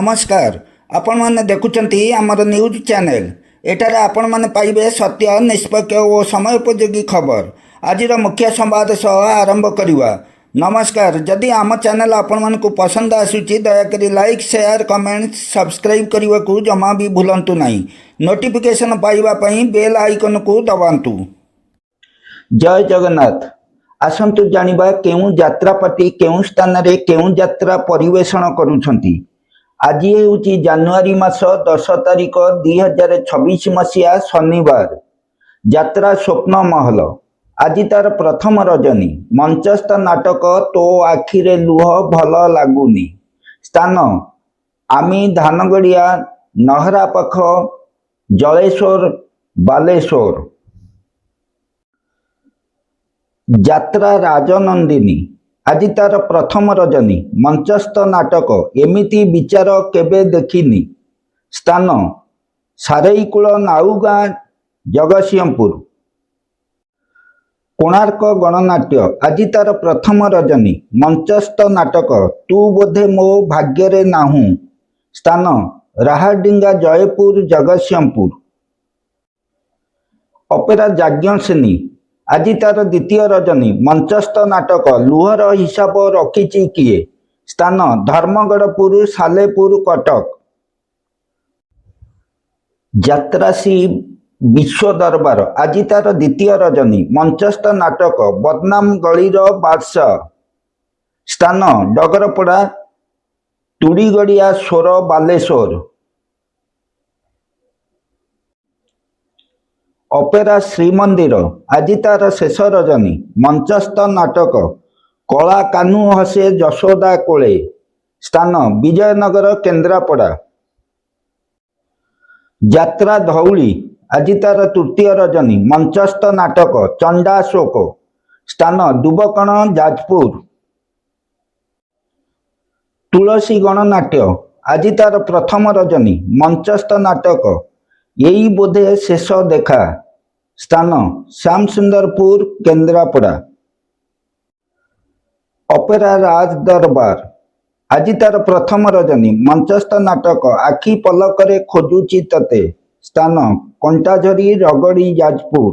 नमस्कार आपण माने देखुचंती आमर न्यूज चैनल एठारे आपण माने पाइबे सत्य निष्पक्ष और समयोपयोगी खबर आज मुख्य संवाद सह आरंभ करिवा। नमस्कार जदि आम चैनल आपण मानकु पसंद आसुची दयाकरी लाइक शेयर कमेंट सब्सक्राइब करने को जमा भी भूलंतु नहीं। नोटिफिकेशन पाइबा पई बेल आइकन को दबांतु। जय जगन्नाथ। आसंतु जानिबा केउ यात्रा पार्टी केउ स्थान रे केउ यात्रा परिवेषण करूछंती। आज हूँ जानुआरी मास 10 तारिख 2026 मसीहा शनिवार। यात्रा स्वप्न महल आज तार प्रथम रजनी। मंचस्थ नाटक तो आखिरे लुह भल लगुनि। स्थान आमी धानगड़िया नहरा पाख जलेश्वर बालेश्वर। यात्रा राजनंदिनी आज तार प्रथम रजनी। मंचस्थ नाटक एमिति विचार केबे देखिनी। स्थान सारेईकूल नाउगा जगतसिंहपुर। कोणार्क गणनाट्य आज तार प्रथम रजनी। मंचस्थ नाटक तू बोधे मो भाग्य नाहू। स्थान राहाडिंगा जयपुर जगतसिंहपुर। अपेरा याज्ञसेनी आज तार द्वितीय रजनी। मंचस्थ नाटक लुहर हिसाब रखिची किए। स्थान धर्मगढ़पुर सालेपुर कटक। यात्रासी विश्व दरबार आज तार द्वितीय रजनी। मंचस्थ नाटक बदनाम गलीर बादशाह। स्थान डगरपड़ा तुड़ीगड़िया सोर बालेश्वर। अपेरा श्रीमंदिर आज तार शेष रजनी। मंचस्थ नाटक कला कानू हसे जशोदा कोले। स्थान विजयनगर केन्द्रापड़ा। यात्रा धौली आज तार तृतीय रजनी। मंचस्थ नाटक चंडाशोक। स्थान दुबकण जाजपुर। तुलसी गणनाट्य आज तार प्रथम रजनी। मंचस्थ नाटक यही बोधे शेष देखा। स्थान श्याम सुंदरपुर केन्द्रापड़ा। अपेरा राज दरबार आज तार प्रथम रजनी। मंचस्थ नाटक आखि पलकरे खोजुची तते। स्थान कंटाझरी रगड़ी जाजपुर।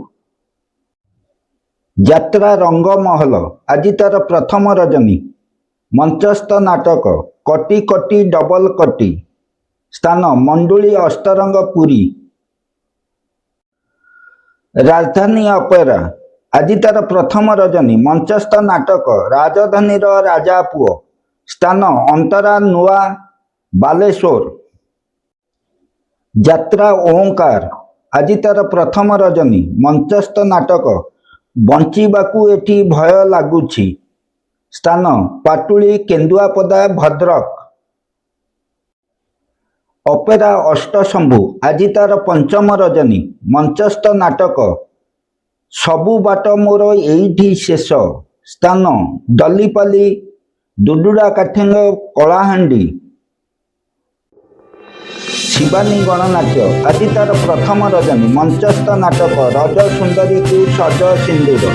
यात्रा रंगमहल आज तार प्रथम रजनी। मंचस्थ नाटक कटी कटी डबल कटी। स्थान मंडुली अष्टरंग पुरी। राजधानी अपेरा आज तार प्रथम रजनी। मंचस्थ नाटक राजधानी राजा पुओ। स्थान अंतरा नुआ बालेश्वर। यात्रा ओंकार आज तार प्रथम रजनी। मंचस्थ नाटक बंचीबाकू एठी भय लागुछि। स्थान पाटुली केन्दुआपदा भद्रक। अपेरा अष्टशंभु आज तार पंचम रजनी। मंचस्थ नाटक सबु बाट मोर एइठी शेष। स्थान दलीपाली दुडुड़ा काठेंग कलाहांडी। शिवानी गणनाट्य आज तार प्रथम रजनी। मंचस्थ नाटक रज सुंदरी को सज सिंदूर।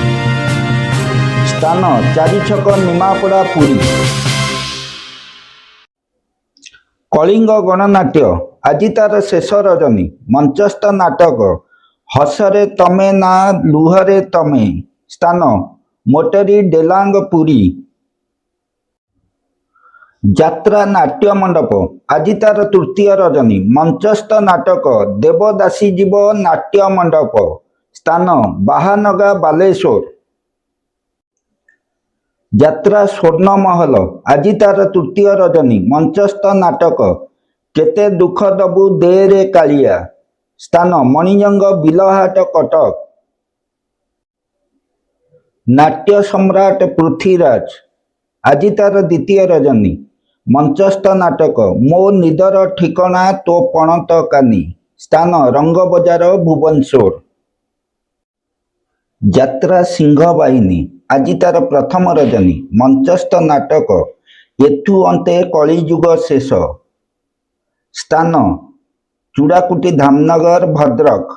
स्थान चारिछक निमापड़ा पुरी। कलिंग गणनाट्य आज तार शेष रजनी। मंचस्थ नाटक हसरे तमे ना लुहरे तमे। स्थान मोटेरी डेलांग पुरी। यात्रा नाट्य मंडप आज तार तृतीय रजनी। मंचस्थ नाटक देवदासी जीव नाट्य मंडप। स्थान बाहानगा बालेश्वर। यात्रा स्वर्ण महल आज तार तृतीय रजनी। मंचस्थ नाटक केते दुख दबु दे रे कालिया। स्थान मणिजंग बिलहाट कटक। नाट्य सम्राट पृथ्वीराज आज तार द्वितीय रजनी। मंचस्थ नाटक मो निदर ठिकना तो पणत कानी। स्थान रंग बजार भुवनेश्वर। यात्रा सिंह बाहिनी आज तार प्रथम रजनी। मंचस्थ नाटक एथु अंते कलिजुग शेष। स्थान चूड़ाकुटी धामनगर भद्रक।